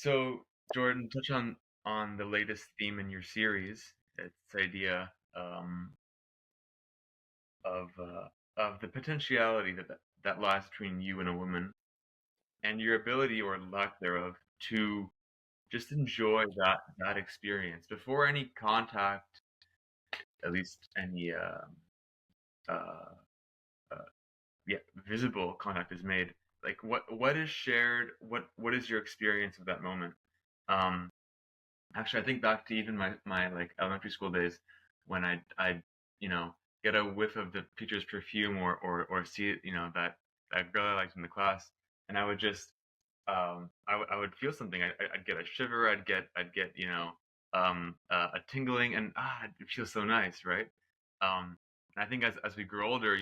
So, Jordan, touch on the latest theme in your series. It's the idea of the potentiality that lies between you and a woman, and your ability or lack thereof to just enjoy that experience before any contact, at least any uh, uh, yeah, visible contact is made. Like what is shared? What is your experience of that moment? Um, Actually, I think back to even my like elementary school days when I you know get a whiff of the teacher's perfume or see that girl I liked in the class, and I would just I would feel something. I'd get a shiver. I'd get a tingling, and it feels so nice, right? And I think as we grow older,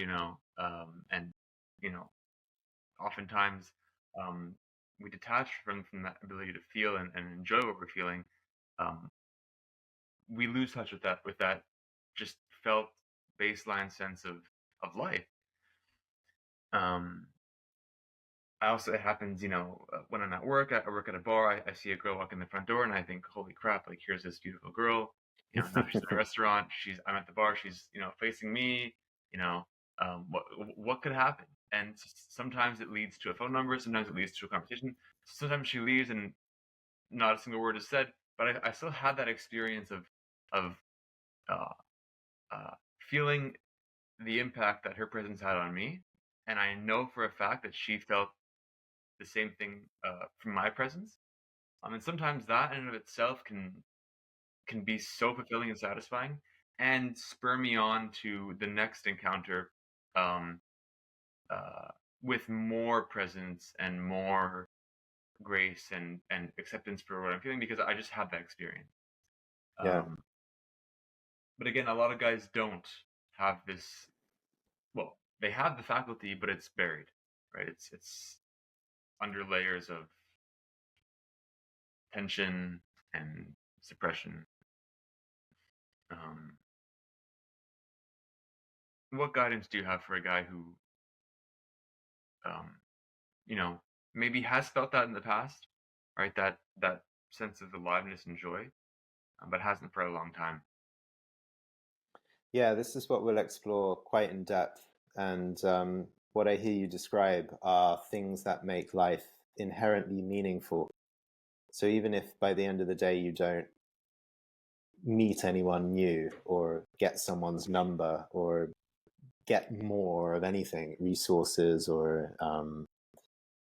and you know oftentimes um we detach from that ability to feel and enjoy what we're feeling. um, we lose touch with that just felt baseline sense of life. Um, I also it happens, when I'm at work. I work at a bar. I see a girl walk in the front door, and I think, holy crap! Like here's this beautiful girl. Now she's in a restaurant. I'm at the bar. She's facing me. You know, what could happen? And sometimes it leads to a phone number. Sometimes it leads to a conversation. Sometimes she leaves and not a single word is said. But I still had that experience of uh, uh, feeling the impact that her presence had on me, and I know for a fact that she felt the same thing from my presence. And sometimes that in and of itself can be so fulfilling and satisfying, and spur me on to the next encounter, um, uh, with more presence and more grace and acceptance for what I'm feeling because I just had that experience. Yeah. Um, but again, a lot of guys don't have this. Well, they have the faculty, but it's buried, right? It's under layers of tension and suppression. Um, what guidance do you have for a guy who, um, you know, maybe has felt that in the past, right? That sense of aliveness and joy, but hasn't for a long time. Yeah, this is what we'll explore quite in depth. And what I hear you describe are things that make life inherently meaningful. So even if by the end of the day you don't meet anyone new or get someone's number or get more of anything, resources or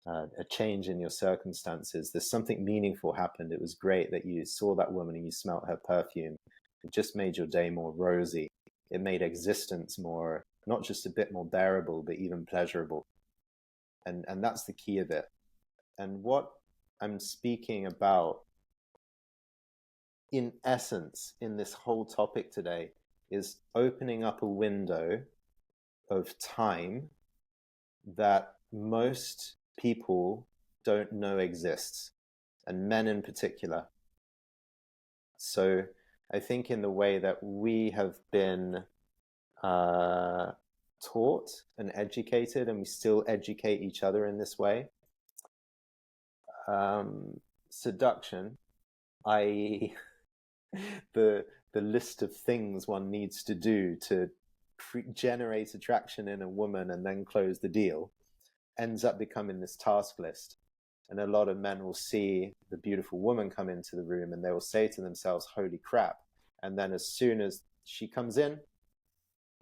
a change in your circumstances, there's something meaningful happened. It was great that you saw that woman and you smelt her perfume. It just made your day more rosy. It made existence more, not just a bit more bearable, but even pleasurable. And that's the key of it. And what I'm speaking about, in essence, in this whole topic today, is opening up a window of time that most people don't know exists, and men in particular. So I think in the way that we have been uh, taught and educated, and we still educate each other in this way, seduction, i.e., the list of things one needs to do to generate attraction in a woman and then close the deal, ends up becoming this task list. And a lot of men will see the beautiful woman come into the room and they will say to themselves, holy crap. And then as soon as she comes in,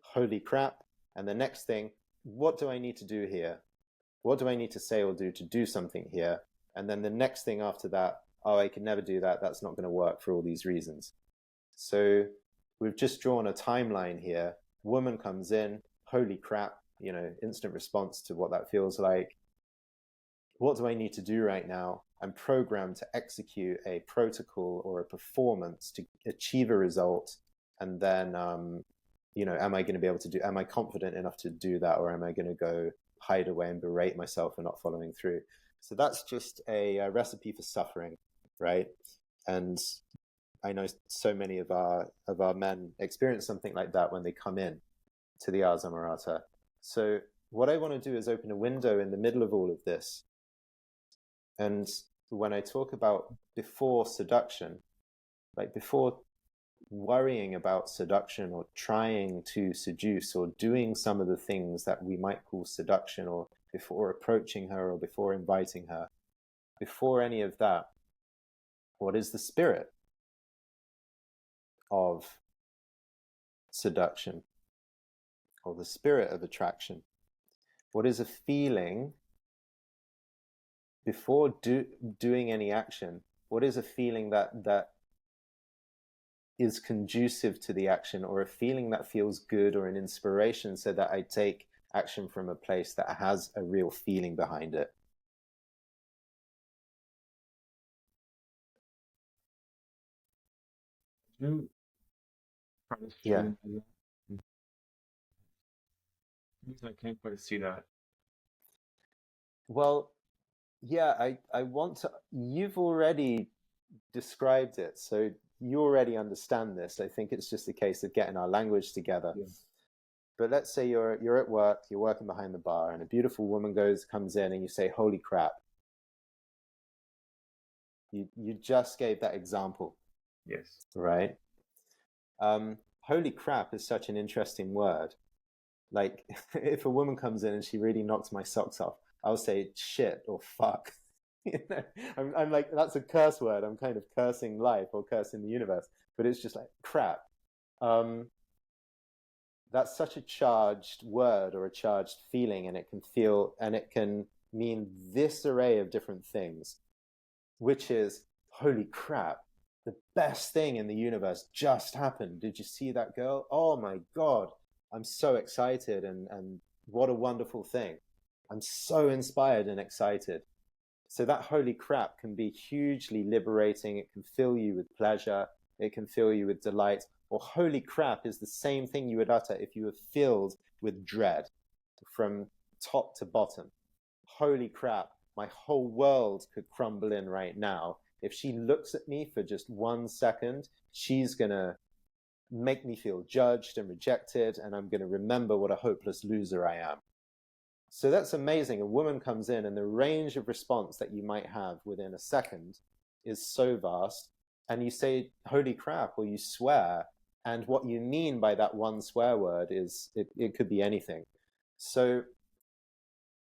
holy crap. And the next thing, what do I need to do here? What do I need to say or do to do something here? And then the next thing after that, oh, I can never do that. That's not going to work for all these reasons. So we've just drawn a timeline here. Woman comes in, holy crap, instant response to what that feels like. What do I need to do right now? I'm programmed to execute a protocol or a performance to achieve a result. And then, am I going to be able to am I confident enough to do that? Or am I going to go hide away and berate myself for not following through? So that's just a recipe for suffering, right? And I know so many of our men experience something like that when they come in to the Ars Amorata. So what I want to do is open a window in the middle of all of this and when I talk about before seduction, like before worrying about seduction or trying to seduce or doing some of the things that we might call seduction, or before approaching her or before inviting her, before any of that, what is the spirit of seduction or the spirit of attraction? What is a feeling before doing any action? What is a feeling that is conducive to the action, or a feeling that feels good, or an inspiration so that I take action from a place that has a real feeling behind it? You try to Yeah. stream that. I can't quite see that. Well, yeah, I want to, you've already described it, so you already understand this. I think it's just a case of getting our language together. Yeah. But let's say you're at work, you're working behind the bar, and a beautiful woman comes in, and you say, "Holy crap!" You just gave that example, Yes. right? Holy crap is such an interesting word. Like, if a woman comes in and she really knocks my socks off, I'll say shit or fuck. You know, I'm like, that's a curse word. I'm kind of cursing life or cursing the universe, but it's just like crap. Um, that's such a charged word or a charged feeling, and it can mean this array of different things, which is holy crap, the best thing in the universe just happened. Did you see that girl? Oh my God, I'm so excited, and what a wonderful thing. I'm so inspired and excited. So that holy crap can be hugely liberating. It can fill you with pleasure. It can fill you with delight. Or holy crap is the same thing you would utter if you were filled with dread from top to bottom. Holy crap, my whole world could crumble in right now. If she looks at me for just 1 second, she's going to make me feel judged and rejected, and I'm going to remember what a hopeless loser I am. So that's amazing. A woman comes in, and the range of response that you might have within a second is so vast. And you say, holy crap, or you swear. And what you mean by that one swear word is it could be anything. So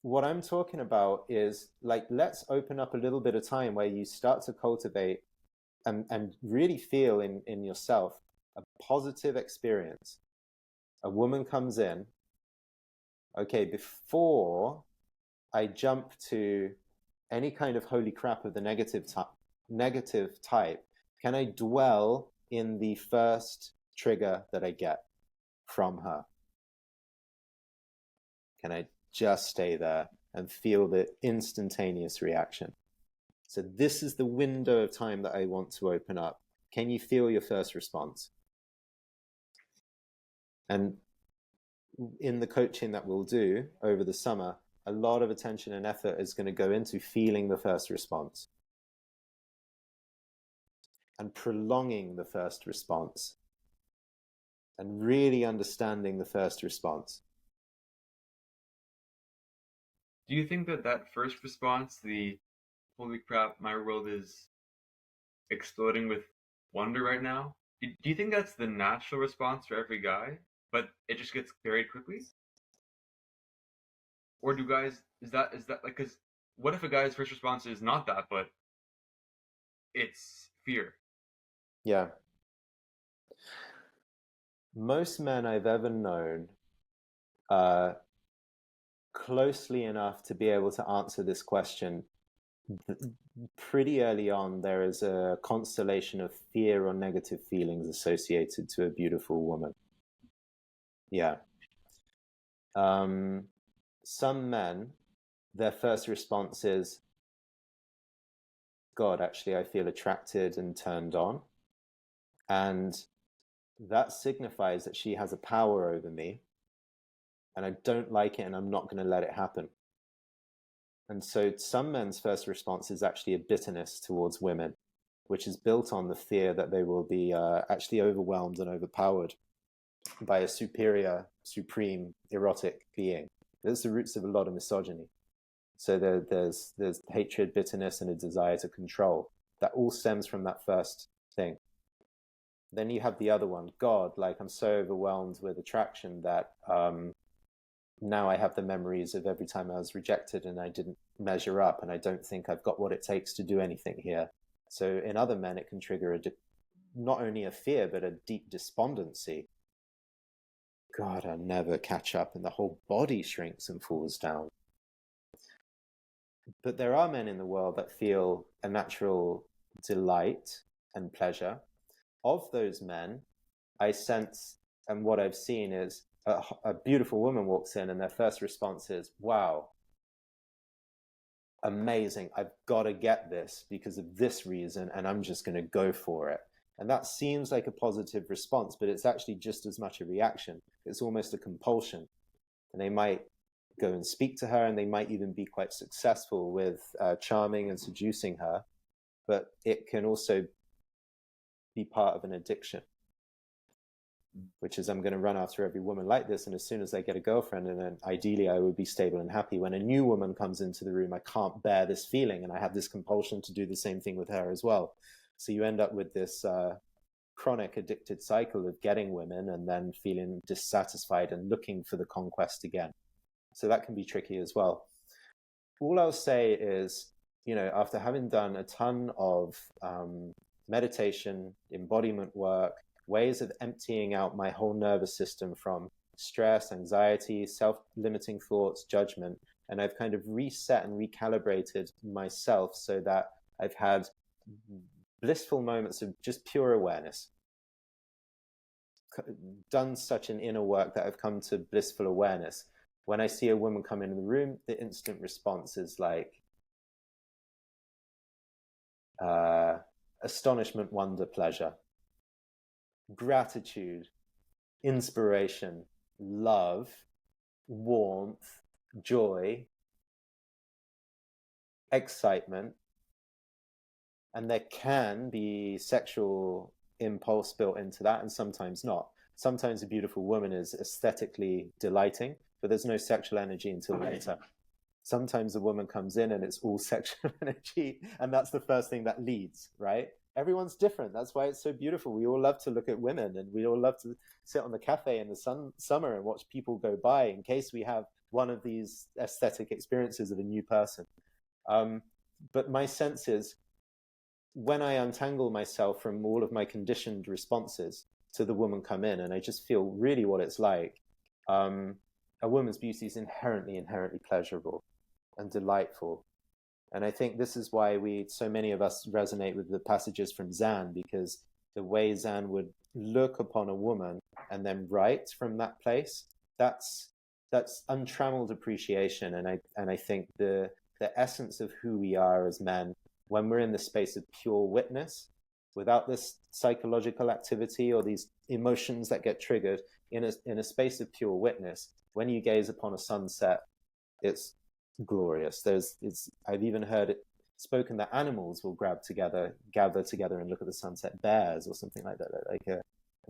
what I'm talking about is, like, let's open up a little bit of time where you start to cultivate and really feel in yourself a positive experience. A woman comes in, okay, before I jump to any kind of holy crap of the negative type, can I dwell in the first trigger that I get from her? Can I just stay there and feel the instantaneous reaction? So this is the window of time that I want to open up. Can you feel your first response? And in the coaching that we'll do over the summer, a lot of attention and effort is going to go into feeling the first response and prolonging the first response and really understanding the first response. Do you think that that first response, the holy crap, my world is exploding with wonder right now, do you think that's the natural response for every guy, but it just gets buried quickly? Or do guys, is that like, because what if a guy's first response is not that, but it's fear? Yeah. Most men I've ever known are closely enough to be able to answer this question. Pretty early on, there is a constellation of fear or negative feelings associated to a beautiful woman. Yeah. Some men, their first response is, God, actually, I feel attracted and turned on. And that signifies that she has a power over me, and I don't like it, and I'm not going to let it happen. And so some men's first response is actually a bitterness towards women, which is built on the fear that they will be actually overwhelmed and overpowered by a superior, supreme, erotic being. That's the roots of a lot of misogyny. So there's hatred, bitterness, and a desire to control. That all stems from that first thing. Then you have the other one, God. Like, I'm so overwhelmed with attraction that now I have the memories of every time I was rejected and I didn't measure up, and I don't think I've got what it takes to do anything here. So in other men, it can trigger not only a fear, but a deep despondency. God, I'll never catch up, and the whole body shrinks and falls down. But there are men in the world that feel a natural delight and pleasure. Of those men, I sense, and what I've seen is a beautiful woman walks in and their first response is, wow, amazing, I've got to get this because of this reason, and I'm just going to go for it. And that seems like a positive response, but it's actually just as much a reaction. It's almost a compulsion. And they might go and speak to her, and they might even be quite successful with charming and seducing her, but it can also be part of an addiction, which is, I'm going to run after every woman like this, and as soon as I get a girlfriend, and then ideally I would be stable and happy, when a new woman comes into the room, I can't bear this feeling, and I have this compulsion to do the same thing with her as well. So you end up with this chronic addicted cycle of getting women and then feeling dissatisfied and looking for the conquest again. So that can be tricky as well. All I'll say is, after having done a ton of meditation, embodiment work, ways of emptying out my whole nervous system from stress, anxiety, self-limiting thoughts, judgment, and I've kind of reset and recalibrated myself so that I've had blissful moments of just pure awareness, done such an inner work that I've come to blissful awareness. When I see a woman come in the room, the instant response is like astonishment, wonder, pleasure, gratitude, inspiration, love, warmth, joy, excitement. And there can be sexual impulse built into that, and sometimes not. Sometimes a beautiful woman is aesthetically delighting, but there's no sexual energy until later. Sometimes a woman comes in and it's all sexual energy, and that's the first thing that leads, right? Everyone's different. That's why it's so beautiful. We all love to look at women, and we all love to sit on the cafe in the summer and watch people go by in case we have one of these aesthetic experiences of a new person. But my sense is, when I untangle myself from all of my conditioned responses to the woman come in, and I just feel really what it's like, a woman's beauty is inherently pleasurable and delightful. And I think this is why so many of us resonate with the passages from Zan, because the way Zan would look upon a woman and then write from that place, that's untrammeled appreciation. And I think the essence of who we are as men, when we're in the space of pure witness, without this psychological activity or these emotions that get triggered, in a space of pure witness, when you gaze upon a sunset, it's glorious. I've even heard it spoken that animals will gather together and look at the sunset. Bears or something like that, like a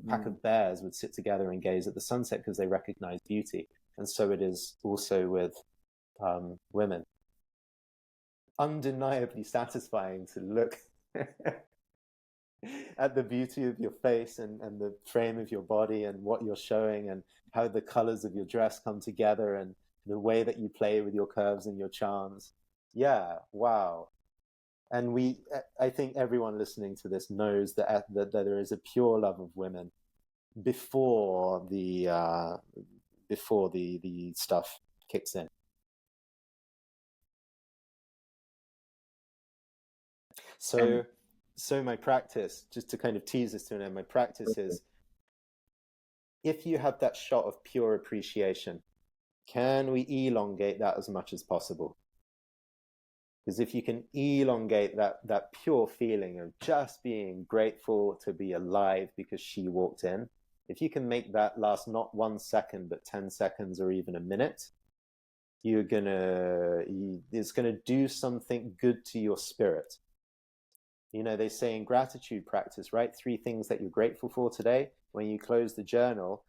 pack of bears would sit together and gaze at the sunset because they recognize beauty. And so it is also with women. Undeniably satisfying to look at the beauty of your face and the frame of your body and what you're showing and how the colors of your dress come together and the way that you play with your curves and your charms. Yeah, wow. And I think everyone listening to this knows that there is a pure love of women before the stuff kicks in. So my practice, just to kind of tease this to an end, my practice is, if you have that shot of pure appreciation, can we elongate that as much as possible? Because if you can elongate that pure feeling of just being grateful to be alive because she walked in, if you can make that last not 1 second, but 10 seconds or even a minute, it's gonna do something good to your spirit. They say in gratitude practice, right? 3 things that you're grateful for today. When you close the journal,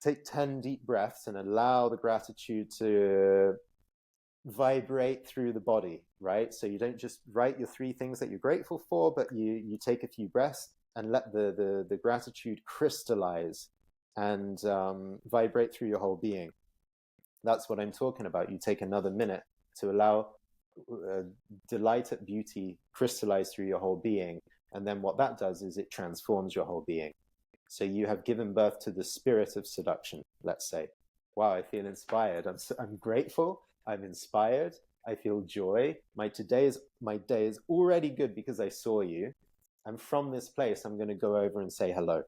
take 10 deep breaths and allow the gratitude to vibrate through the body, right? So you don't just write your 3 things that you're grateful for, but you take a few breaths and let the gratitude crystallize and vibrate through your whole being. That's what I'm talking about. You take another minute to allow delight at beauty crystallize through your whole being. And then what that does is it transforms your whole being. So you have given birth to the spirit of seduction, let's say. Wow, I feel inspired. I'm grateful. I'm inspired. I feel joy. My day is already good because I saw you. And from this place, I'm going to go over and say hello.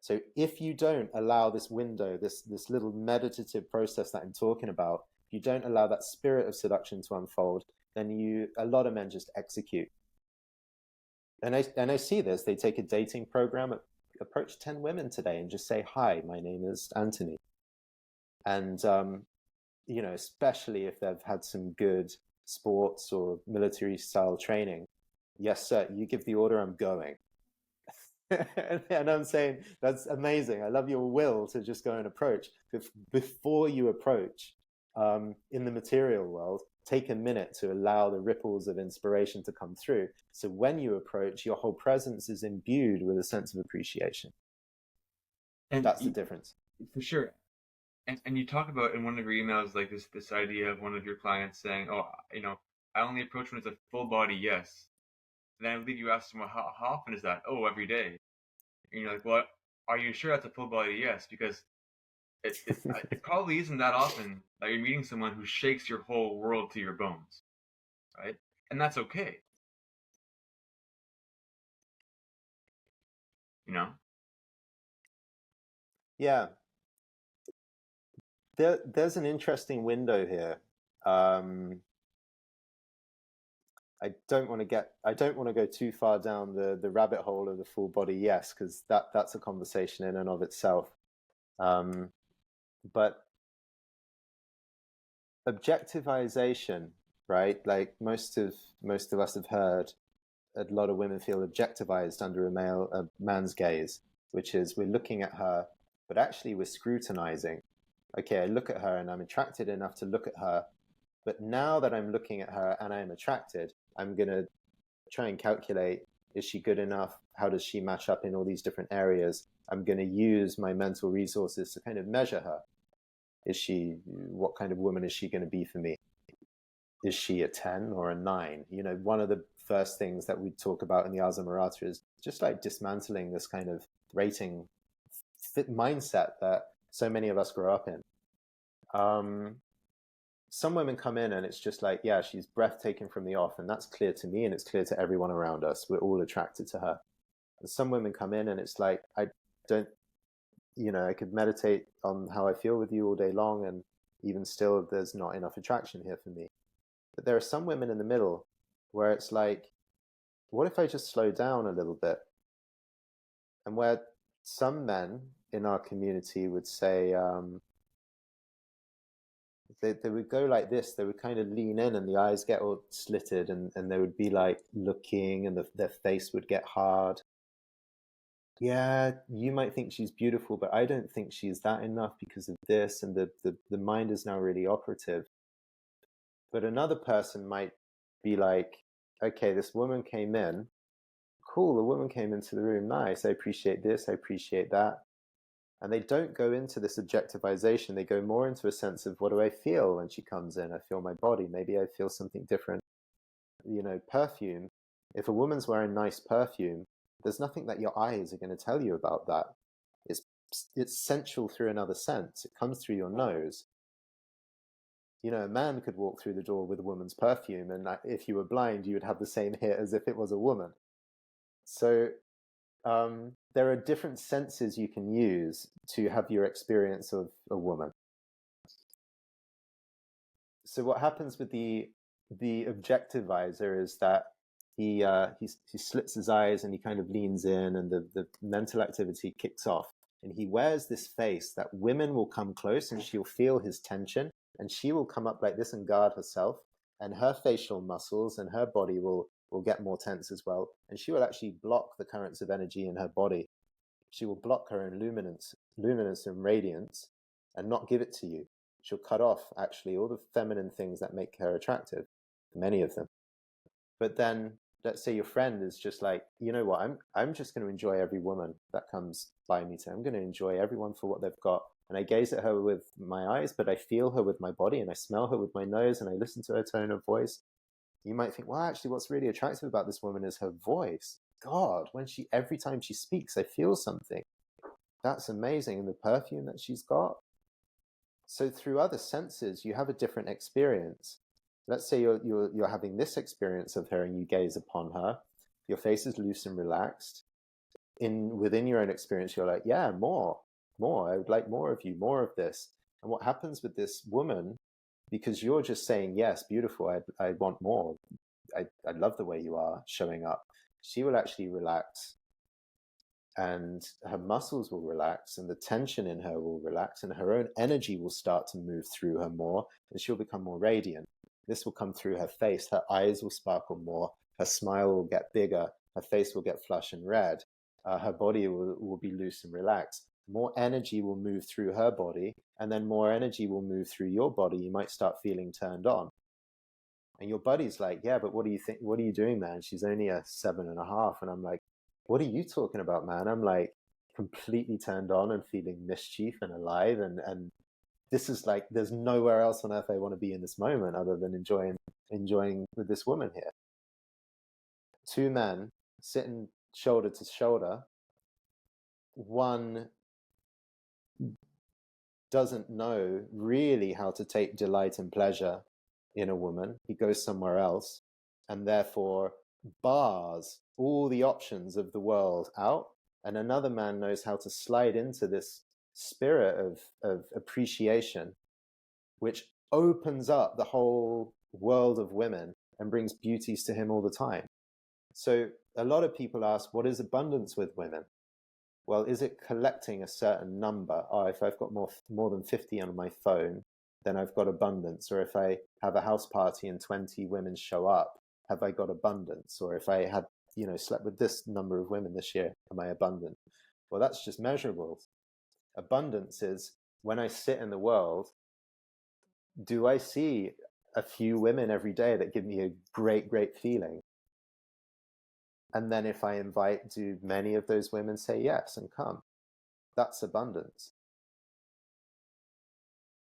So if you don't allow this window, this little meditative process that I'm talking about, if you don't allow that spirit of seduction to unfold, then a lot of men just execute. And I see this. They take a dating program, approach 10 women today and just say, hi, my name is Anthony. And, especially if they've had some good sports or military style training. Yes, sir, you give the order, I'm going. And I'm saying, that's amazing. I love your will to just go and approach. Before you approach, in the material world, take a minute to allow the ripples of inspiration to come through. So when you approach, your whole presence is imbued with a sense of appreciation. And That's the difference. for sure. And you talk about in one of your emails like this idea of one of your clients saying, "Oh, I only approach when it's a full body yes." And then I believe you asked them, well, how often is that? Oh, every day. And you're like, well, are you sure that's a full body yes? Because it probably isn't that often that you're meeting someone who shakes your whole world to your bones, right? And that's okay, you know. Yeah, there's an interesting window here. I don't want to go too far down the rabbit hole of the full body yes, because that's a conversation in and of itself. But objectivization, right? Like most of us have heard, a lot of women feel objectivized under a man's gaze, which is we're looking at her, but actually we're scrutinizing. Okay, I look at her and I'm attracted enough to look at her, but now that I'm looking at her and I'm attracted, I'm going to try and calculate, is she good enough? How does she match up in all these different areas? I'm going to use my mental resources to kind of measure her. What kind of woman is she going to be for me? Is she a 10 or a 9? One of the first things that we talk about in the Asa Marata is just like dismantling this kind of rating fit mindset that so many of us grow up in. Some women come in and it's just like, yeah, she's breathtaking from the off, and that's clear to me and it's clear to everyone around us. We're all attracted to her. And some women come in and it's like, I could meditate on how I feel with you all day long, and even still, there's not enough attraction here for me. But there are some women in the middle where it's like, what if I just slow down a little bit? And where some men in our community would say, they would go like this. They would kind of lean in and the eyes get all slitted, and they would be like looking, and their face would get hard. Yeah, you might think she's beautiful, but I don't think she's that enough because of this. And the mind is now really operative. But another person might be like, okay, this woman came in. Cool, the woman came into the room. Nice. I appreciate this. I appreciate that. And they don't go into this objectivization. They go more into a sense of, what do I feel when she comes in? I feel my body. Maybe I feel something different. Perfume. If a woman's wearing nice perfume, there's nothing that your eyes are going to tell you about that. It's sensual through another sense. It comes through your nose. A man could walk through the door with a woman's perfume, and if you were blind, you would have the same hit as if it was a woman. So there are different senses you can use to have your experience of a woman. So what happens with the objectivizer is that he slits his eyes and he kind of leans in, and the mental activity kicks off, and he wears this face that women will come close and she'll feel his tension, and she will come up like this and guard herself, and her facial muscles and her body will get more tense as well, and she will actually block the currents of energy in her body. She will block her own luminance and radiance and not give it to you. She'll cut off actually all the feminine things that make her attractive, many of them. But then let's say your friend is just like, you know what, I'm just going to enjoy every woman that comes by me today. I'm going to enjoy everyone for what they've got. And I gaze at her with my eyes, but I feel her with my body, and I smell her with my nose, and I listen to her tone of voice. You might think, well, actually, what's really attractive about this woman is her voice. God, every time she speaks, I feel something. That's amazing. And the perfume that she's got. So through other senses, you have a different experience. Let's say you're having this experience of her, and you gaze upon her. Your face is loose and relaxed. Within your own experience, you're like, yeah, more. I would like more of you, more of this. And what happens with this woman, because you're just saying, yes, beautiful, I want more. I love the way you are showing up. She will actually relax, and her muscles will relax, and the tension in her will relax, and her own energy will start to move through her more, and she'll become more radiant. This will come through her face. Her eyes will sparkle more. Her smile will get bigger. Her face will get flush and red. Her body will be loose and relaxed. More energy will move through her body, and then more energy will move through your body. You might start feeling turned on. And your buddy's like, yeah, but what do you think? What are you doing, man? She's only a 7.5. And I'm like, what are you talking about, man? I'm like completely turned on and feeling mischief and alive. And this is like, there's nowhere else on earth I want to be in this moment other than enjoying with this woman here. Two men sitting shoulder to shoulder. One doesn't know really how to take delight and pleasure in a woman. He goes somewhere else, and therefore bars all the options of the world out. And another man knows how to slide into this spirit of appreciation, which opens up the whole world of women and brings beauties to him all the time. So a lot of people ask, what is abundance with women? Well, is it collecting a certain number? Oh, if I've got more than 50 on my phone, then I've got abundance. Or if I have a house party and 20 women show up, have I got abundance? Or if I had, slept with this number of women this year, am I abundant? Well, that's just measurables. Abundance is when I sit in the world, do I see a few women every day that give me a great, great feeling? And then if I invite, do many of those women say yes and come? That's abundance.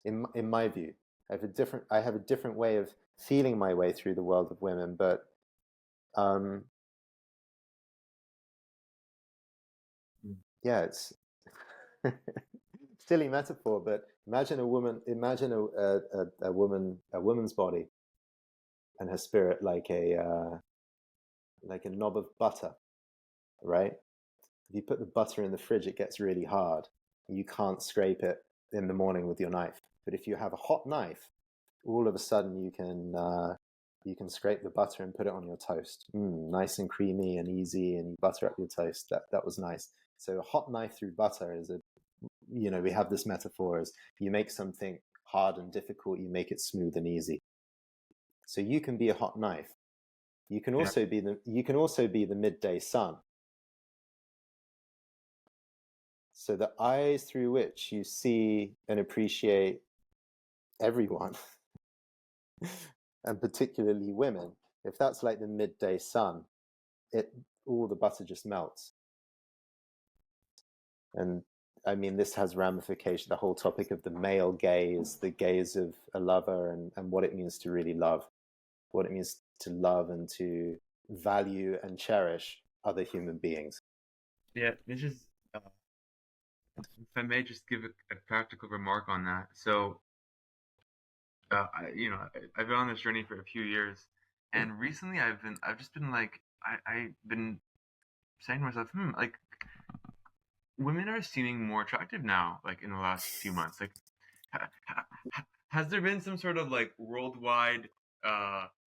In my view, I have a different way of feeling my way through the world of women, but yeah, it's silly metaphor, but imagine a woman's body and her spirit like a knob of butter, right? If you put the butter in the fridge, it gets really hard. You can't scrape it in the morning with your knife. But if you have a hot knife, all of a sudden you can scrape the butter and put it on your toast. Nice and creamy and easy, and you butter up your toast. That was nice. So a hot knife through butter is we have this metaphor as you make something hard and difficult, you make it smooth and easy. So you can be a hot knife. You can also be the midday sun. So the eyes through which you see and appreciate everyone, and particularly women, if that's like the midday sun, all the butter just melts. And I mean, this has ramification, the whole topic of the male gaze, the gaze of a lover, and what it means to really love, what it means to love and to value and cherish other human beings. Yeah, this is, if I may just give a practical remark on that. So, I've been on this journey for a few years, and recently I've just been like, I've been saying to myself, like, women are seeming more attractive now, like in the last few months. Like, has there been some sort of like worldwide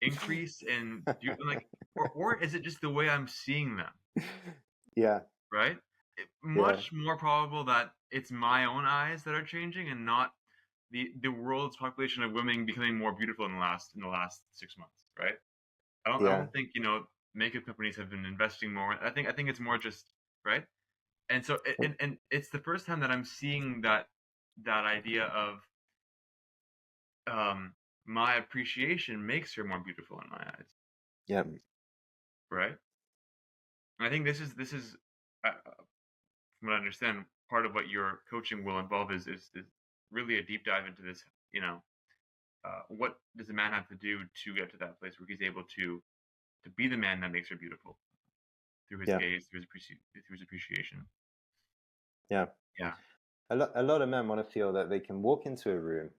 increase in like, or is it just the way I'm seeing them? Yeah. Right? Much more probable that it's my own eyes that are changing and not the world's population of women becoming more beautiful in the last 6 months, right? I don't think makeup companies have been investing more. I think it's more just right. And so and it's the first time that I'm seeing that idea of um, my appreciation makes her more beautiful in my eyes, Yeah. right? And I think this is from what I understand, part of what your coaching will involve is really a deep dive into this. You know, what does a man have to do to get to that place where he's able to be the man that makes her beautiful through his Yeah. gaze, through his appreciation. Yeah. Yeah. A lot of men want to feel that they can walk into a room,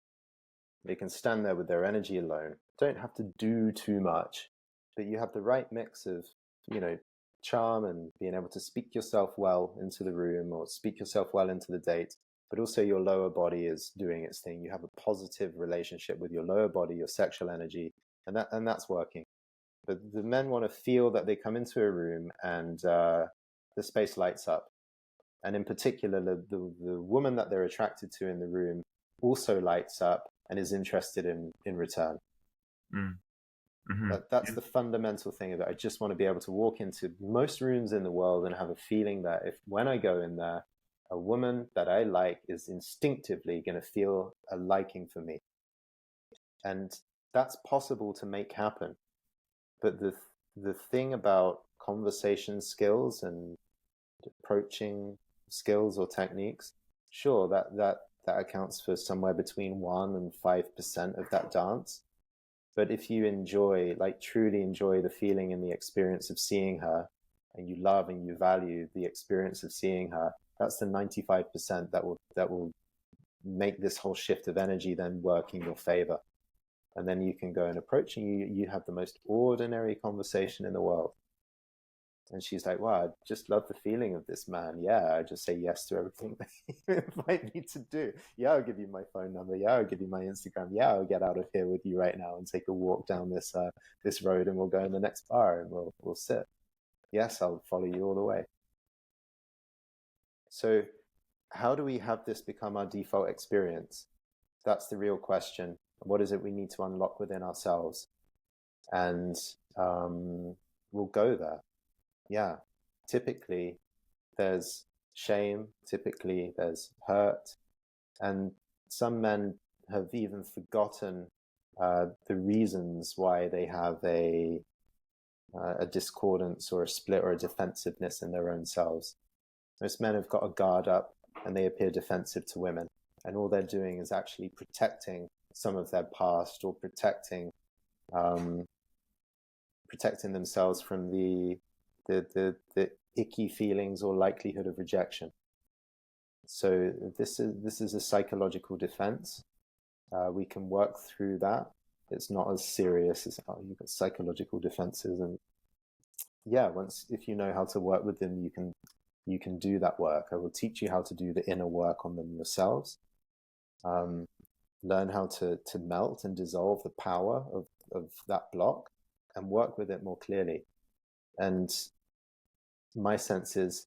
they can stand there with their energy alone, don't have to do too much, but you have the right mix of, you know, charm and being able to speak yourself well into the room or speak yourself well into the date, but also your lower body is doing its thing. You have a positive relationship with your lower body, your sexual energy, and that's working. But the men want to feel that they come into a room and the space lights up. And in particular, the woman that they're attracted to in the room also lights up and is interested in return. Mm. Hmm. That's Yeah. the fundamental thing of it. I just want to be able to walk into most rooms in the world and have a feeling that if when I go in there, a woman that I like is instinctively going to feel a liking for me. And that's possible to make happen. But the thing about conversation skills and approaching skills or techniques, sure, that accounts for somewhere between 1% and 5% of that dance. But if you enjoy, like truly enjoy the feeling and the experience of seeing her, and you love and you value the experience of seeing her, that's the 95% that will make this whole shift of energy then work in your favor. And then you can go and approach and you have the most ordinary conversation in the world. And she's like, wow, I just love the feeling of this man. Yeah, I just say yes to everything that you invite me to do. Yeah, I'll give you my phone number. Yeah, I'll give you my Instagram. Yeah, I'll get out of here with you right now and take a walk down this road, and we'll go in the next bar and we'll sit. Yes, I'll follow you all the way. So how do we have this become our default experience? That's the real question. What is it we need to unlock within ourselves? And we'll go there. Yeah, typically there's shame, typically there's hurt, and some men have even forgotten the reasons why they have a discordance or a split or a defensiveness in their own selves. Most men have got a guard up and they appear defensive to women, and all they're doing is actually protecting some of their past or um, protecting themselves from the icky feelings or likelihood of rejection. So this is a psychological defense. We can work through that. It's not as serious as you've got psychological defenses, and yeah, once if you know how to work with them, you can do that work. I will teach you how to do the inner work on them yourselves. Learn how to melt and dissolve the power of that block and work with it more clearly. And my sense is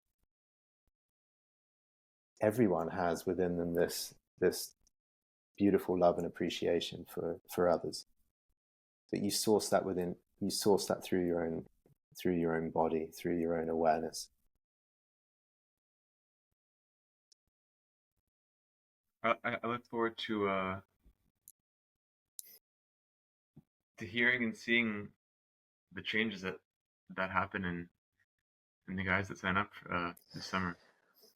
everyone has within them this beautiful love and appreciation for others, but you source that through your own body, through your own awareness. I look forward to hearing and seeing the changes that happen in the guys that sign up this summer.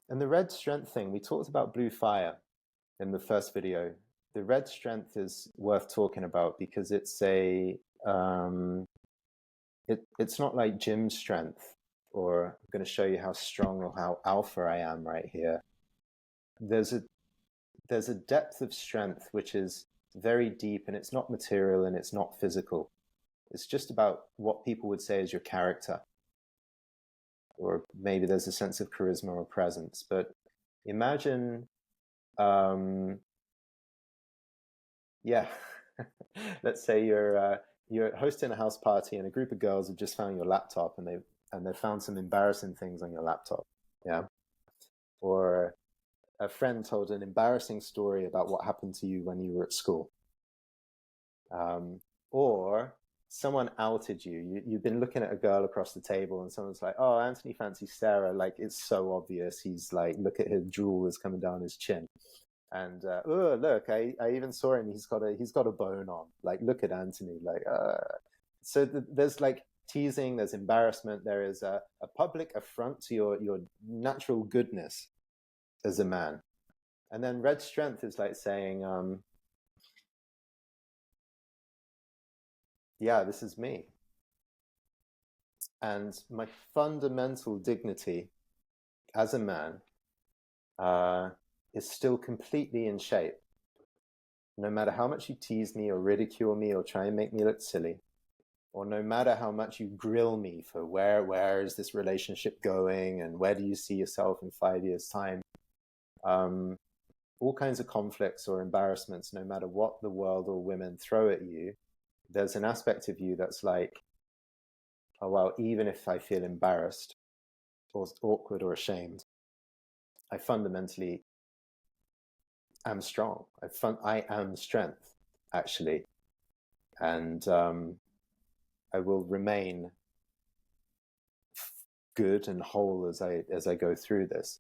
And the red strength thing, we talked about blue fire in the first video. The red strength is worth talking about because it's it's not like gym strength, or I'm going to show you how strong or how alpha I am right here. There's a depth of strength which is very deep, and it's not material and it's not physical. It's just about what people would say is your character, or maybe there's a sense of charisma or presence. But imagine, yeah, let's say you're hosting a house party and a group of girls have just found your laptop and they've found some embarrassing things on your laptop, yeah, or a friend told an embarrassing story about what happened to you when you were at school, or someone outed you. You've been looking at a girl across the table and someone's like, oh, Anthony fancies Sarah, like it's so obvious, he's like, look at his drool is coming down his chin. And oh, look, I even saw him. He's got a bone on. Like, look at Anthony. Like, so there's like teasing. There's embarrassment. There is a public affront to your natural goodness as a man. And then red strength is like saying, yeah, this is me, and my fundamental dignity as a man uh, is still completely in shape. No matter how much you tease me or ridicule me or try and make me look silly, or no matter how much you grill me for where is this relationship going and where do you see yourself in 5 years' time, um, all kinds of conflicts or embarrassments, no matter what the world or women throw at you, there's an aspect of you that's like, oh, well, even if I feel embarrassed or awkward or ashamed, I fundamentally am strong. I am strength, actually. And I will remain good and whole as I go through this.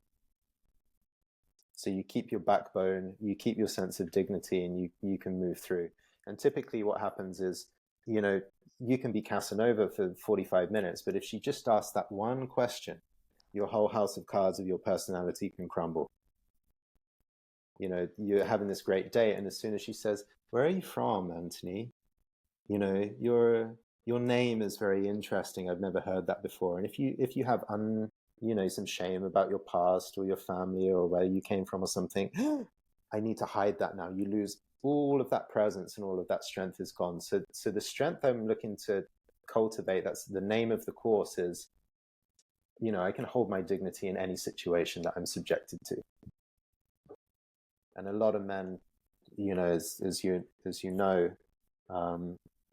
So you keep your backbone, you keep your sense of dignity, and you can move through. And typically what happens is, you know, you can be Casanova for 45 minutes, but if she just asks that one question, your whole house of cards of your personality can crumble. You know, you're having this great date, and as soon as she says, "Where are you from, Anthony?" You know, your name is very interesting. I've never heard that before. And if you have some shame about your past or your family or where you came from or something, I need to hide that now. You lose all of that presence and all of that strength is gone. So the strength I'm looking to cultivate, that's the name of the course, is, I can hold my dignity in any situation that I'm subjected to. And a lot of men, as you know,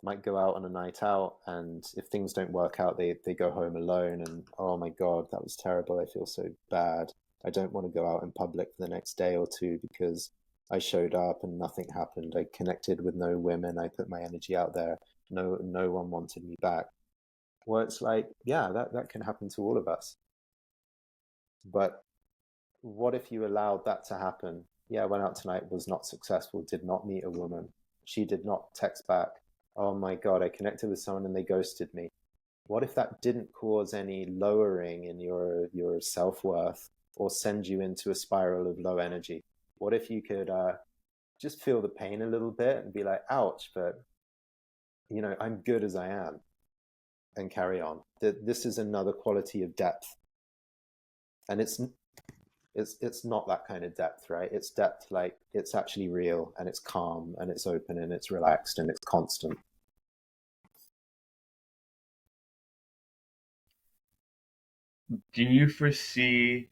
might go out on a night out, and if things don't work out, they go home alone, and oh my God, that was terrible. I feel so bad. I don't want to go out in public for the next day or two because I showed up and nothing happened. I connected with no women. I put my energy out there. No one wanted me back. Well, it's like, yeah, that can happen to all of us. But what if you allowed that to happen? Yeah, I went out tonight, was not successful, did not meet a woman. She did not text back. Oh my God, I connected with someone and they ghosted me. What if that didn't cause any lowering in your self-worth or send you into a spiral of low energy? What if you could just feel the pain a little bit and be like, ouch, but I'm good as I am, and carry on. This is another quality of depth. And it's not that kind of depth, right? It's depth like it's actually real, and it's calm, and it's open, and it's relaxed, and it's constant. Do you foresee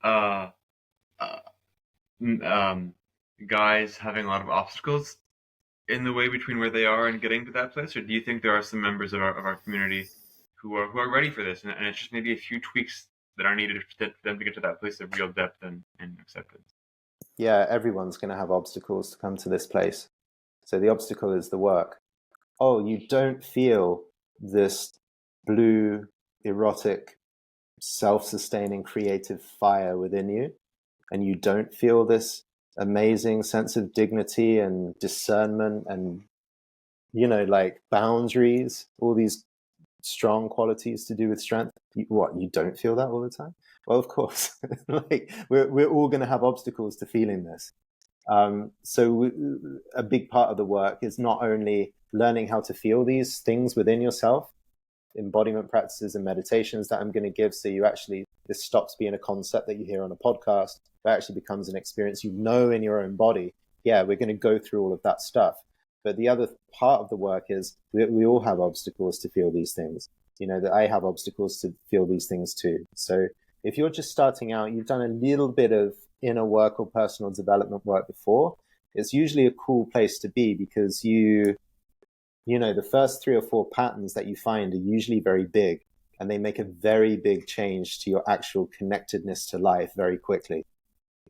uh, uh guys having a lot of obstacles in the way between where they are and getting to that place, or do you think there are some members of our community who are ready for this, and it's just maybe a few tweaks that are needed for them to get to that place of real depth and acceptance? Yeah, everyone's going to have obstacles to come to this place. So the obstacle is the work. Oh, you don't feel this blue, erotic, self-sustaining, creative fire within you, and you don't feel this amazing sense of dignity and discernment and, like boundaries, all these strong qualities to do with strength. You don't feel that all the time? Well, of course. Like we're all going to have obstacles to feeling this. So a big part of the work is not only learning how to feel these things within yourself, embodiment practices and meditations that I'm going to give, so this stops being a concept that you hear on a podcast, but actually becomes an experience in your own body. Yeah, we're going to go through all of that stuff. But the other part of the work is we all have obstacles to feel these things. That I have obstacles to feel these things too. So if you're just starting out, you've done a little bit of inner work or personal development work before, it's usually a cool place to be, because the first 3 or 4 patterns that you find are usually very big, and they make a very big change to your actual connectedness to life very quickly.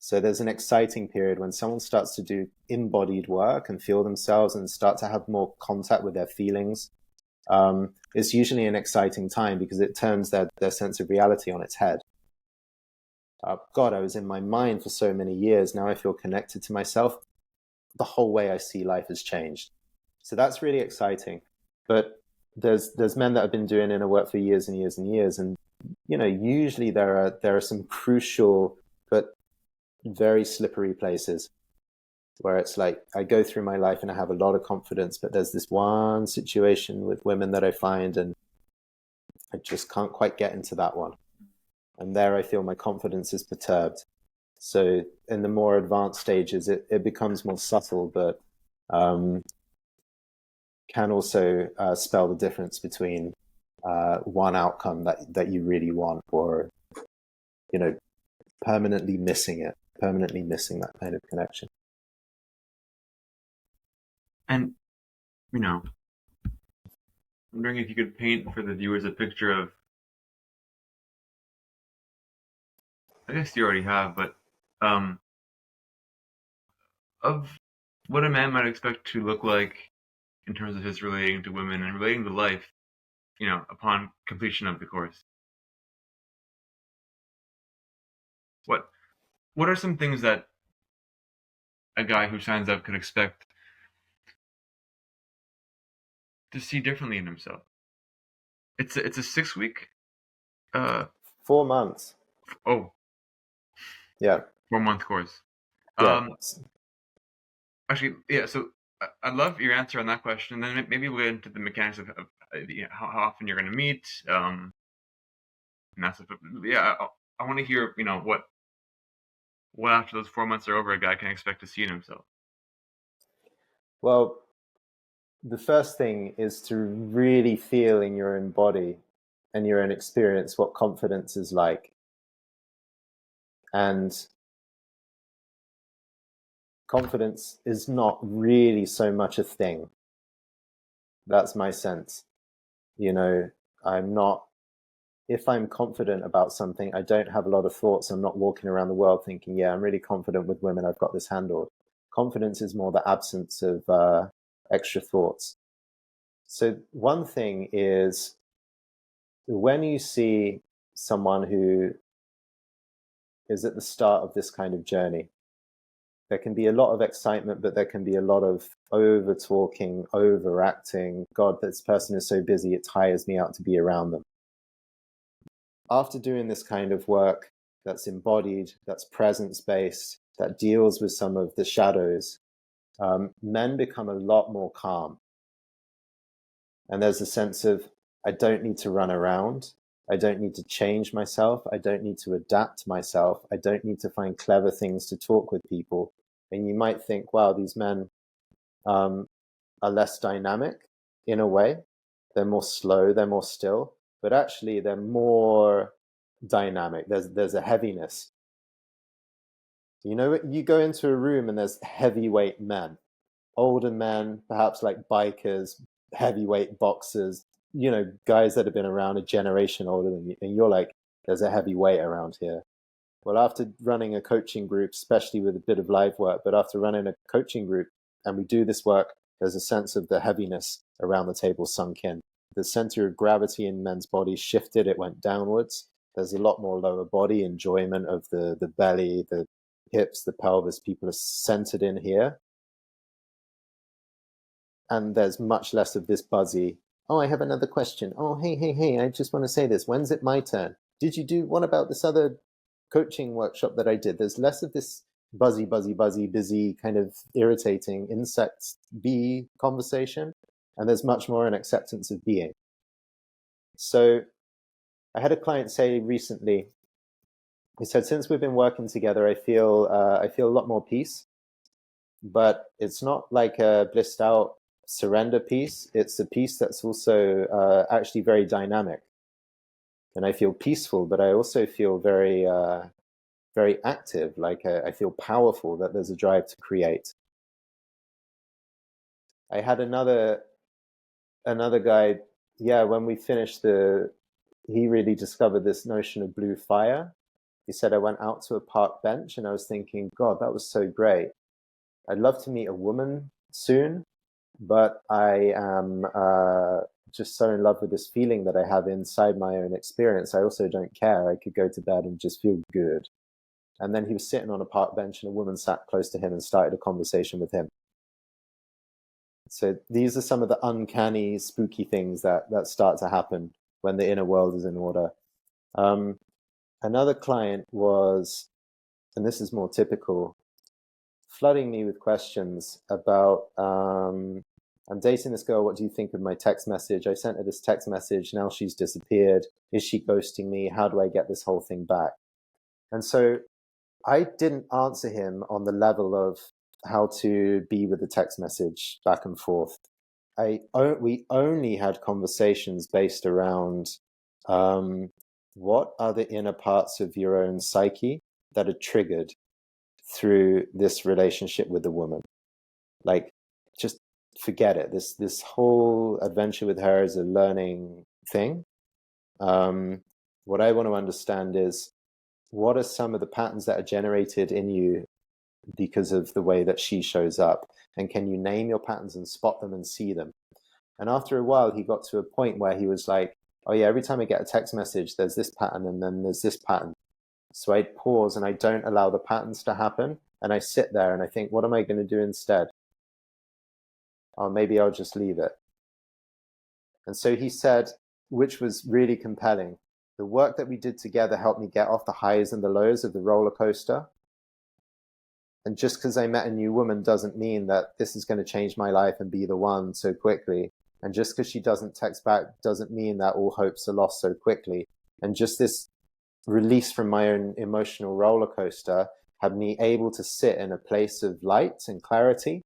So there's an exciting period when someone starts to do embodied work and feel themselves and start to have more contact with their feelings. It's usually an exciting time because it turns their sense of reality on its head. God, I was in my mind for so many years. Now I feel connected to myself. The whole way I see life has changed. So that's really exciting. But there's men that have been doing inner work for years and years and years, and usually there are some crucial but very slippery places where it's like I go through my life and I have a lot of confidence, but there's this one situation with women that I find, and I just can't quite get into that one. And there I feel my confidence is perturbed. So in the more advanced stages, it becomes more subtle, but can also spell the difference between one outcome that you really want, or permanently missing that kind of connection. And I'm wondering if you could paint for the viewers a picture of, I guess you already have, but of what a man might expect to look like in terms of his relating to women and relating to life, upon completion of the course. What are some things that a guy who signs up could expect to see differently in himself? It's a 6 week. 4 months. Oh, Yeah. 4 month course. Yeah. Actually, yeah. So I love your answer on that question. And then maybe we'll get into the mechanics of how often you're going to meet. And that's yeah. I want to hear what after those 4 months are over, a guy can expect to see in himself. Well, the first thing is to really feel in your own body and your own experience what confidence is like. And confidence is not really so much a thing. That's my sense. I'm not, if I'm confident about something, I don't have a lot of thoughts. I'm not walking around the world thinking, yeah, I'm really confident with women. I've got this handled. Confidence is more the absence of extra thoughts. So one thing is when you see someone who is at the start of this kind of journey, there can be a lot of excitement, but there can be a lot of over talking, overacting. God, this person is so busy, it tires me out to be around them. After doing this kind of work that's embodied, that's presence-based, that deals with some of the shadows, men become a lot more calm. And there's a sense of, I don't need to run around. I don't need to change myself. I don't need to adapt myself. I don't need to find clever things to talk with people. And you might think, wow, these men are less dynamic in a way. They're more slow, they're more still, but actually they're more dynamic. There's a heaviness. You go into a room and there's heavyweight men, older men, perhaps like bikers, heavyweight boxers, guys that have been around a generation older than you, and you're like, there's a heavy weight around here. Well, after running a coaching group, especially with a bit of live work, but after running a coaching group and we do this work, there's a sense of the heaviness around the table sunk in. The center of gravity in men's bodies shifted, it went downwards. There's a lot more lower body enjoyment of the belly, the hips, the pelvis. People are centered in here. And there's much less of this buzzy, oh, I have another question. Oh, hey, I just want to say this. When's it my turn? What about this other coaching workshop that I did? There's less of this busy, busy, kind of irritating insect bee conversation. And there's much more an acceptance of being. So I had a client say recently, he said, since we've been working together, I feel a lot more peace, but it's not like a blissed out surrender piece. It's a piece that's also actually very dynamic. And I feel peaceful, but I also feel very, very active. Like I feel powerful, that there's a drive to create. I had another guy, yeah, when we finished he really discovered this notion of blue fire. He said, I went out to a park bench and I was thinking, God, that was so great. I'd love to meet a woman soon, but I am just so in love with this feeling that I have inside my own experience. I also don't care. I could go to bed and just feel good. And then he was sitting on a park bench and a woman sat close to him and started a conversation with him. So these are some of the uncanny, spooky things that start to happen when the inner world is in order. Another client was, and this is more typical, flooding me with questions about, I'm dating this girl, what do you think of my text message? I sent her this text message, now she's disappeared. Is she ghosting me? How do I get this whole thing back? And so I didn't answer him on the level of how to be with the text message back and forth. We only had conversations based around what are the inner parts of your own psyche that are triggered through this relationship with the woman. Like, just forget it. This whole adventure with her is a learning thing. What I want to understand is, what are some of the patterns that are generated in you because of the way that she shows up? And can you name your patterns and spot them and see them? And after a while, he got to a point where he was like, oh yeah, every time I get a text message, there's this pattern and then there's this pattern. So I pause and I don't allow the patterns to happen. And I sit there and I think, what am I going to do instead? Oh, maybe I'll just leave it. And so he said, which was really compelling, the work that we did together helped me get off the highs and the lows of the roller coaster. And just because I met a new woman doesn't mean that this is going to change my life and be the one so quickly. And just because she doesn't text back doesn't mean that all hopes are lost so quickly. And just this release from my own emotional roller coaster had me able to sit in a place of light and clarity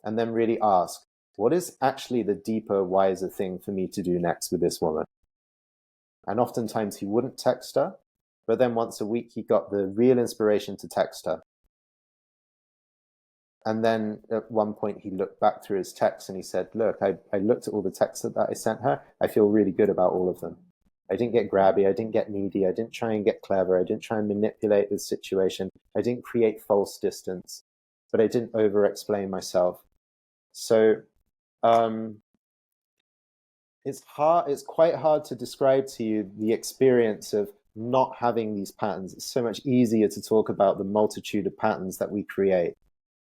and then really ask, what is actually the deeper, wiser thing for me to do next with this woman? And oftentimes he wouldn't text her, but then once a week he got the real inspiration to text her. And then at one point he looked back through his texts and he said, look, I looked at all the texts that I sent her. I feel really good about all of them. I didn't get grabby. I didn't get needy. I didn't try and get clever. I didn't try and manipulate the situation. I didn't create false distance, but I didn't over-explain myself. So it's quite hard to describe to you the experience of not having these patterns. It's so much easier to talk about the multitude of patterns that we create.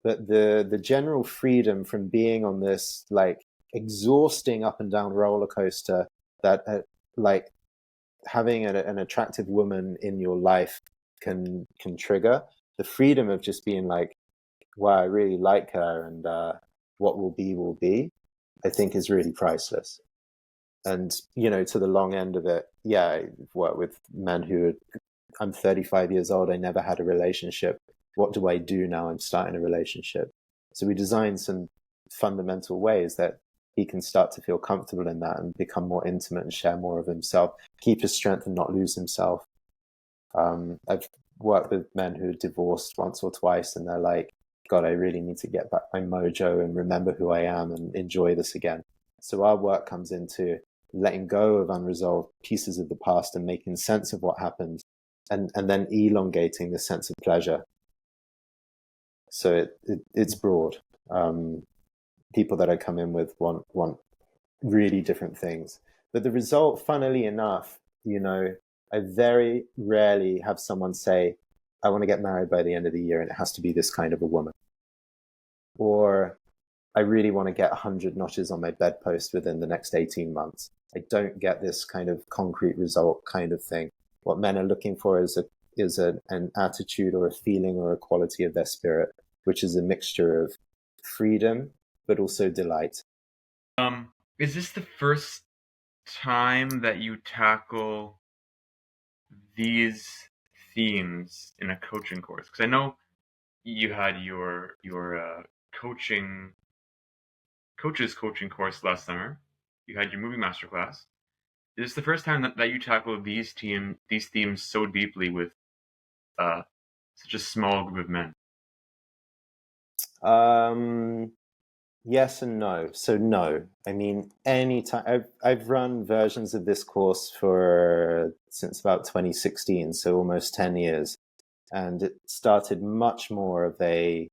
But the general freedom from being on this like exhausting up and down roller coaster that like having an attractive woman in your life can trigger, the freedom of just being like, wow, I really like her, and what will be, I think is really priceless. And, you know, to the long end of it, yeah, I've worked with men who I'm 35 years old, I never had a relationship. What do I do now? I'm starting a relationship. So we designed some fundamental ways that he can start to feel comfortable in that and become more intimate and share more of himself, keep his strength and not lose himself. I've worked with men who are divorced once or twice and they're like, God, I really need to get back my mojo and remember who I am and enjoy this again. So our work comes into letting go of unresolved pieces of the past and making sense of what happened, and then elongating the sense of pleasure. So it's broad. People that I come in with want really different things. But the result, funnily enough, you know, I very rarely have someone say, I want to get married by the end of the year and it has to be this kind of a woman. Or I really want to get 100 notches on my bedpost within the next 18 months. I don't get this kind of concrete result kind of thing. What men are looking for is an attitude or a feeling or a quality of their spirit, which is a mixture of freedom, but also delight. Is this the first time that you tackle these themes in a coaching course? Because I know you had your coaches coaching course last summer. You had your movie masterclass. Is this the first time that you tackle these themes so deeply with such a small group of men? Yes and no. So no, I mean, anytime I've run versions of this course since about 2016, so almost 10 years, and it started much more of an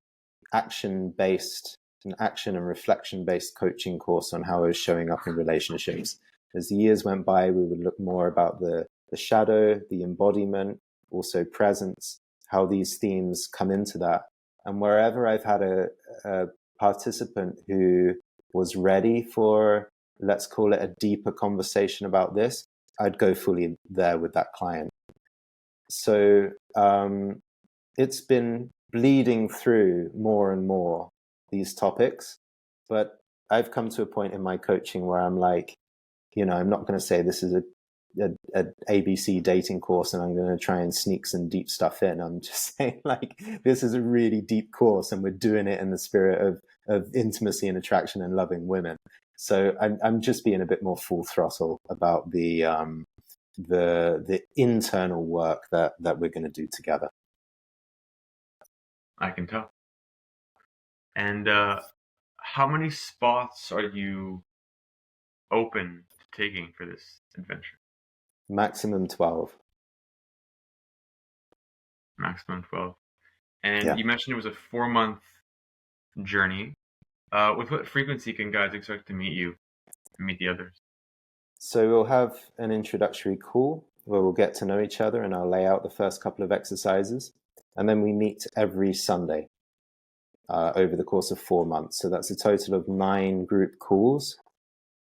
action and reflection based coaching course on how I was showing up in relationships. As the years went by, we would look more about the shadow, the embodiment, also presence, how these themes come into that. And wherever I've had a participant who was ready for, let's call it a deeper conversation about this, I'd go fully there with that client. So it's been bleeding through more and more these topics, but I've come to a point in my coaching where I'm like, I'm not going to say this is a ABC dating course and I'm going to try and sneak some deep stuff in. I'm just saying, like, this is a really deep course and we're doing it in the spirit of intimacy and attraction and loving women. So I'm just being a bit more full throttle about the internal work that we're going to do together. I can tell. And how many spots are you open to taking for this adventure? Maximum 12. Maximum 12. And Yeah. you mentioned it was a 4-month journey. With what frequency can guys expect to meet you and meet the others? So we'll have an introductory call where we'll get to know each other and I'll lay out the first couple of exercises. And then we meet every Sunday over the course of 4 months. So that's a total of 9 group calls.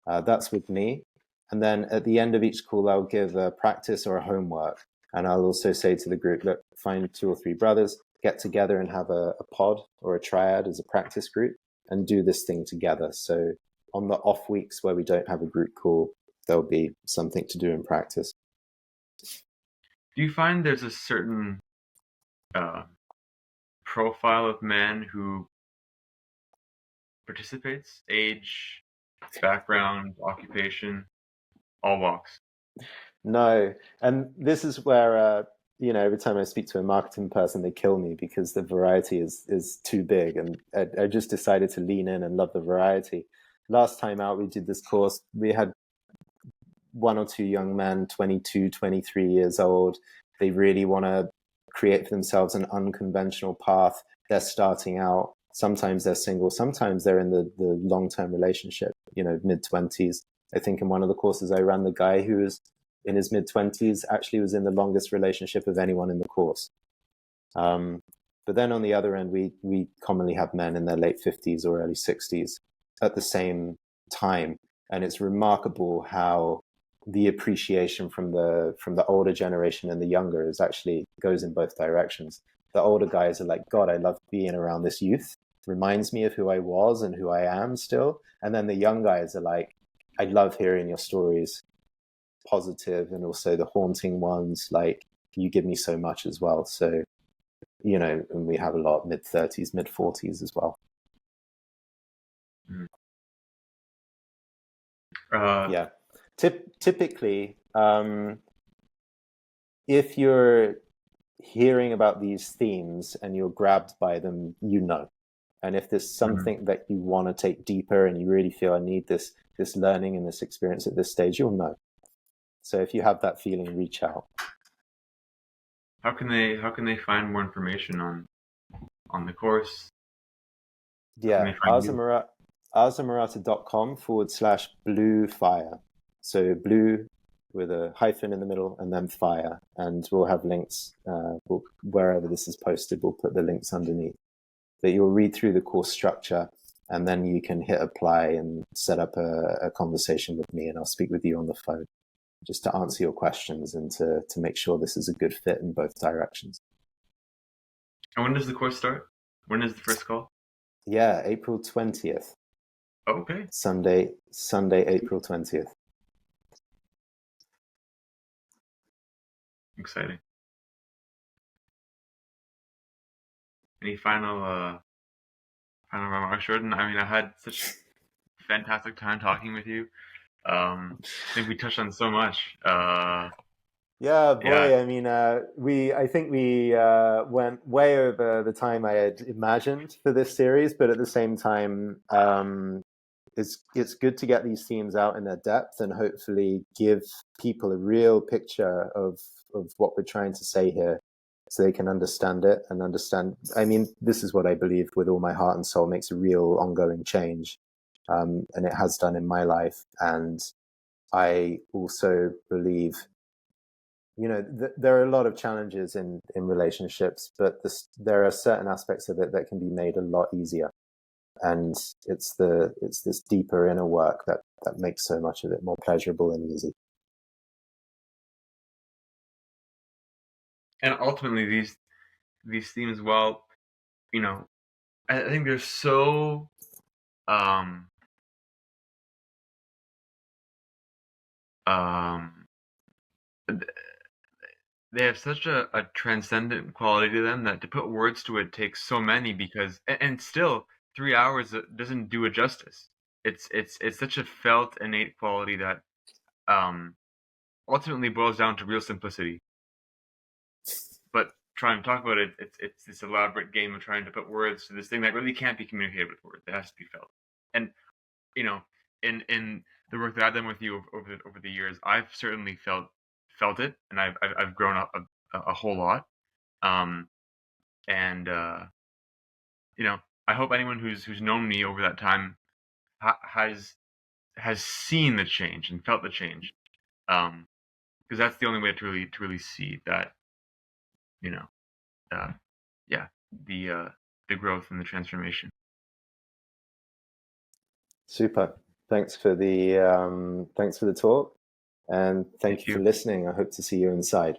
That's with me. And then at the end of each call, I'll give a practice or a homework. And I'll also say to the group, look, find 2 or 3 brothers, get together and have a pod or a triad as a practice group and do this thing together. So on the off weeks where we don't have a group call, there'll be something to do in practice. Do you find there's a certain profile of man who participates? Age, background, occupation, all walks? No. And this is where, every time I speak to a marketing person, they kill me because the variety is too big. And I just decided to lean in and love the variety. Last time out, we did this course. We had 1 or 2 young men, 22, 23 years old. They really want to create for themselves an unconventional path. They're starting out. Sometimes they're single. Sometimes they're in the long-term relationship, mid-20s. I think in one of the courses I ran, the guy who was in his mid-20s actually was in the longest relationship of anyone in the course. But then on the other end, we commonly have men in their late 50s or early 60s at the same time. And it's remarkable how the appreciation from the older generation and the younger is actually goes in both directions. The older guys are like, God, I love being around this youth. Reminds me of who I was and who I am still. And then the young guys are like, I love hearing your stories, positive and also the haunting ones. Like, you give me so much as well. So, and we have a lot mid-30s, mid-40s as well. Yeah. Typically, if you're hearing about these themes and you're grabbed by them, and if there's something that you want to take deeper and you really feel I need this learning and this experience at this stage, you'll know. So if you have that feeling, reach out. How can they find more information on the course? Yeah, arzamarata.com/blue fire. So blue with a hyphen in the middle and then fire. And we'll have links wherever this is posted, we'll put the links underneath. But you'll read through the course structure and then you can hit apply and set up a conversation with me and I'll speak with you on the phone just to answer your questions and to make sure this is a good fit in both directions. And when does the course start? When is the first call? Yeah, April 20th. Okay. Sunday, April 20th. Exciting. Any final remarks, Jordan? I mean, I had such a fantastic time talking with you. I think we touched on so much. Yeah, boy. Yeah. I mean, I think we went way over the time I had imagined for this series, but at the same time, it's good to get these themes out in their depth and hopefully give people a real picture of what we're trying to say here, so they can understand it and understand. I mean, this is what I believe with all my heart and soul makes a real ongoing change, and it has done in my life. And I also believe there are a lot of challenges in relationships, but there are certain aspects of it that can be made a lot easier. And it's this deeper inner work that makes so much of it more pleasurable and easy. And ultimately, these themes, well, I think they're so um um they have such a transcendent quality to them that to put words to it takes so many, because and still 3 hours doesn't do it justice. It's such a felt innate quality that um ultimately boils down to real simplicity. But trying to talk about it, it's this elaborate game of trying to put words to this thing that really can't be communicated with words. It has to be felt. And you know, in the work that I've done with you over the years, I've certainly felt it, and I've grown up a whole lot. Um, and I hope anyone who's known me over that time has seen the change and felt the change. Because that's the only way to really see that, you know, uh, yeah, the growth and the transformation. Super. Thanks for the talk, and thank Thank you for you. listening. I hope to see you inside.